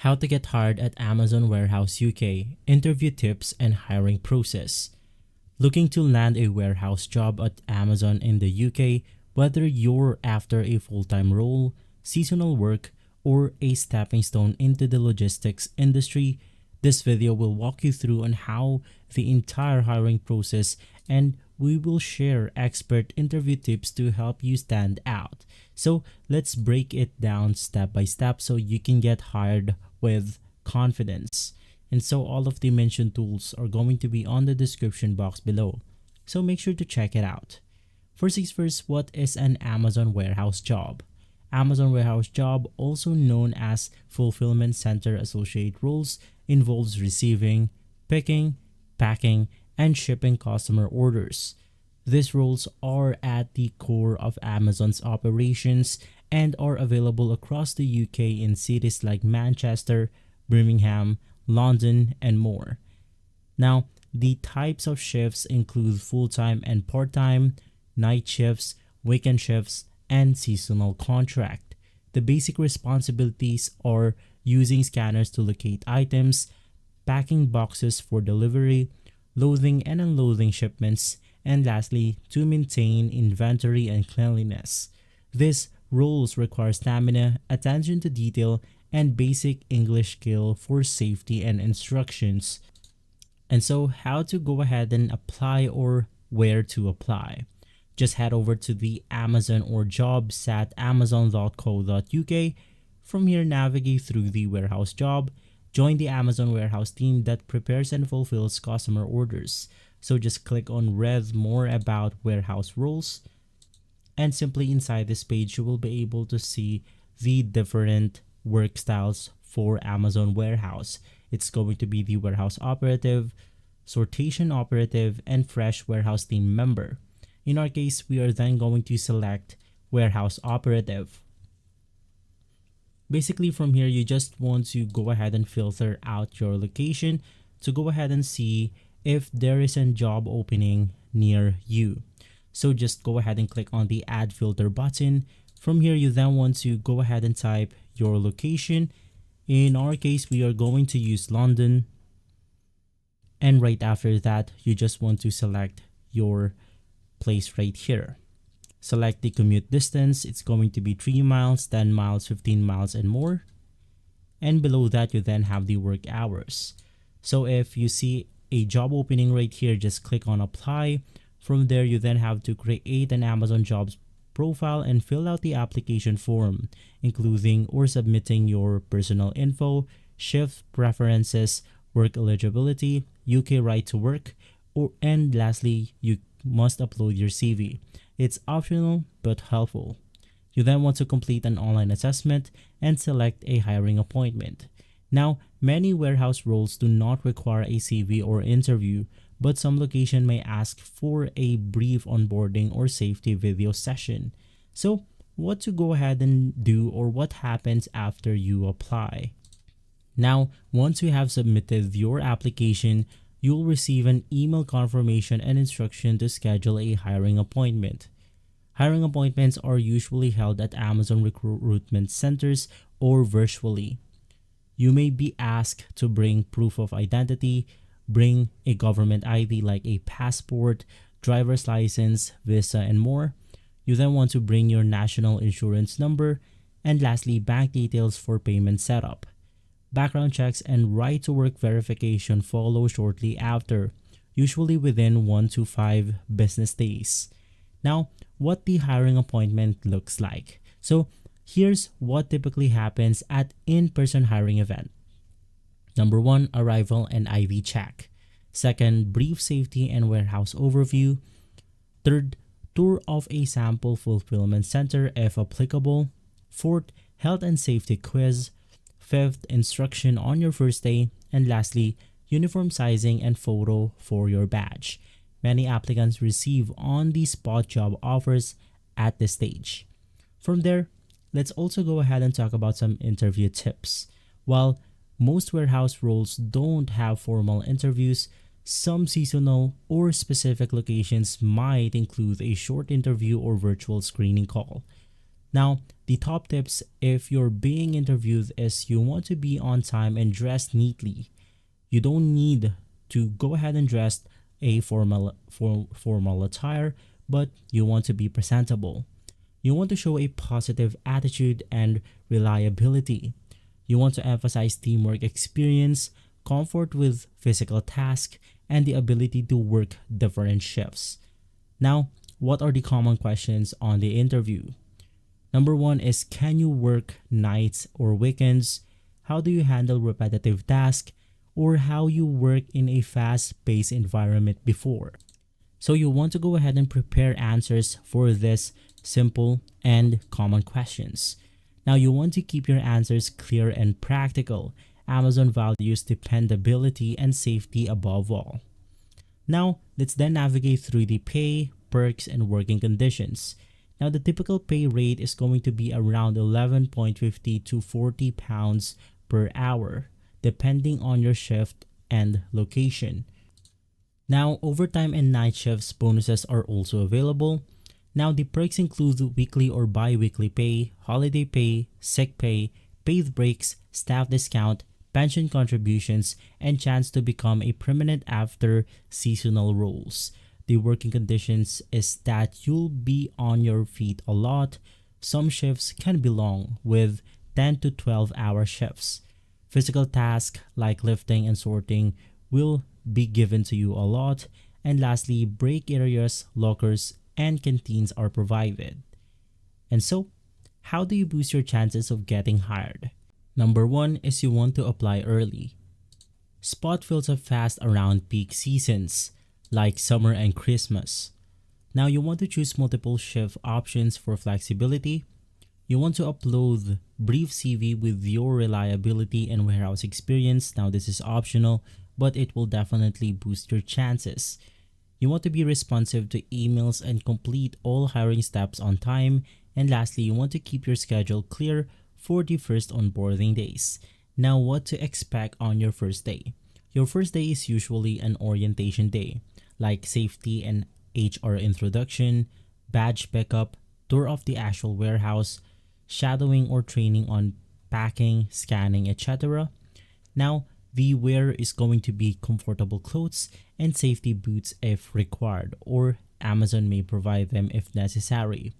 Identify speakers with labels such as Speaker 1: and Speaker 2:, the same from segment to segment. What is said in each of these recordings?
Speaker 1: How to get hired at Amazon Warehouse UK, interview tips and hiring process. Looking to land a warehouse job at Amazon in the UK, whether you're after a full-time role, seasonal work, or a stepping stone into the logistics industry, this video will walk you through on how the entire hiring process, and we will share expert interview tips to help you stand out. So let's break it down step by step so you can get hired with confidence. And so all of the mentioned tools are going to be on the description box below. So make sure to check it out. First things first, what is an Amazon warehouse job? Amazon warehouse job, also known as fulfillment center associate roles, involves receiving, picking, packing, and shipping customer orders. These roles are at the core of Amazon's operations and are available across the UK in cities like Manchester, Birmingham, London, and more. Now, the types of shifts include full-time and part-time, night shifts, weekend shifts, and seasonal contract. The basic responsibilities are using scanners to locate items, packing boxes for delivery, loading and unloading shipments, and lastly, to maintain inventory and cleanliness. These roles require stamina, attention to detail, and basic English skill for safety and instructions. And so how to go ahead and apply or where to apply. Just head over to the Amazon or jobs at amazon.co.uk. From here, navigate through the warehouse job. Join the Amazon warehouse team that prepares and fulfills customer orders. So just click on read more about warehouse roles. And simply inside this page, you will be able to see the different work styles for Amazon warehouse. It's going to be the warehouse operative, sortation operative, and fresh warehouse team member. In our case, we are then going to select warehouse operative. Basically from here, you just want to go ahead and filter out your location to go ahead and see if there is a job opening near you. So just go ahead and click on the add filter button. From here, you then want to go ahead and type your location. In our case, we are going to use London. And right after that, you just want to select your place right here. Select the commute distance. It's going to be 3 miles, 10 miles, 15 miles, and more. And below that, you then have the work hours. So if you see a job opening right here, just click on apply. From there, you then have to create an Amazon jobs profile and fill out the application form, including or submitting your personal info, shift preferences, work eligibility, UK right to work, and lastly, you must upload your CV. It's optional but helpful. You then want to complete an online assessment and select a hiring appointment. Now, many warehouse roles do not require a CV or interview, but some location may ask for a brief onboarding or safety video session. So, what to go ahead and do, or what happens after you apply? Now, once you have submitted your application, you'll receive an email confirmation and instruction to schedule a hiring appointment. Hiring appointments are usually held at Amazon recruitment centers or virtually. You may be asked to bring proof of identity, bring a government ID like a passport, driver's license, visa, and more. You then want to bring your national insurance number, and lastly, bank details for payment setup. Background checks and right to work verification follow shortly after, usually within 1 to 5 business days. Now, what the hiring appointment looks like. So here's what typically happens at in-person hiring event. Number 1, arrival and ID check. Second, brief safety and warehouse overview. Third, tour of a sample fulfillment center if applicable. Fourth, health and safety quiz. Fifth, instruction on your first day. And lastly, uniform sizing and photo for your badge. Many applicants receive on-the-spot job offers at this stage. From there, let's also go ahead and talk about some interview tips. While most warehouse roles don't have formal interviews, some seasonal or specific locations might include a short interview or virtual screening call. Now, the top tips if you're being interviewed is you want to be on time and dressed neatly. You don't need to go ahead and dress a formal attire, but you want to be presentable. You want to show a positive attitude and reliability. You want to emphasize teamwork experience, comfort with physical tasks, and the ability to work different shifts. Now, what are the common questions on the interview? Number one is, can you work nights or weekends? How do you handle repetitive tasks? Or how you work in a fast-paced environment before? So you want to go ahead and prepare answers for this simple and common questions. Now you want to keep your answers clear and practical. Amazon values dependability and safety above all. Now let's then navigate through the pay, perks, and working conditions. Now the typical pay rate is going to be around 11.50 to 40 pounds per hour, depending on your shift and location. Now, overtime and night shifts bonuses are also available. Now, the perks include weekly or bi-weekly pay, holiday pay, sick pay, paid breaks, staff discount, pension contributions, and chance to become a permanent after seasonal roles. The working conditions is that you'll be on your feet a lot. Some shifts can be long with 10 to 12-hour shifts. Physical tasks like lifting and sorting will be given to you a lot. And lastly, break areas, lockers, and canteens are provided. And so, how do you boost your chances of getting hired? Number one is you want to apply early. Spot fills up fast around peak seasons like summer and Christmas. Now you want to choose multiple shift options for flexibility. You want to upload brief CV with your reliability and warehouse experience. Now this is optional, but it will definitely boost your chances. You want to be responsive to emails and complete all hiring steps on time. And lastly, you want to keep your schedule clear for the first onboarding days. Now what to expect on your first day? Your first day is usually an orientation day, like safety and HR introduction, badge pickup, tour of the actual warehouse, shadowing or training on packing, scanning, etc. Now, the wear is going to be comfortable clothes and safety boots if required, or Amazon may provide them if necessary.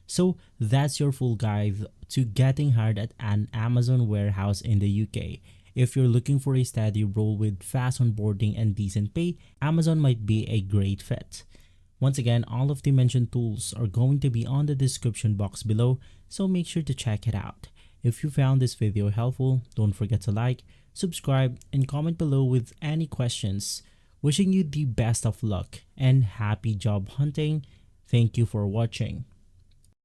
Speaker 1: So that's your full guide to getting hired at an Amazon warehouse in the UK. If you're looking for a steady role with fast onboarding and decent pay, Amazon might be a great fit. Once again, all of the mentioned tools are going to be on the description box below, so make sure to check it out. If you found this video helpful, don't forget to like, subscribe, and comment below with any questions. Wishing you the best of luck and happy job hunting. Thank you for watching.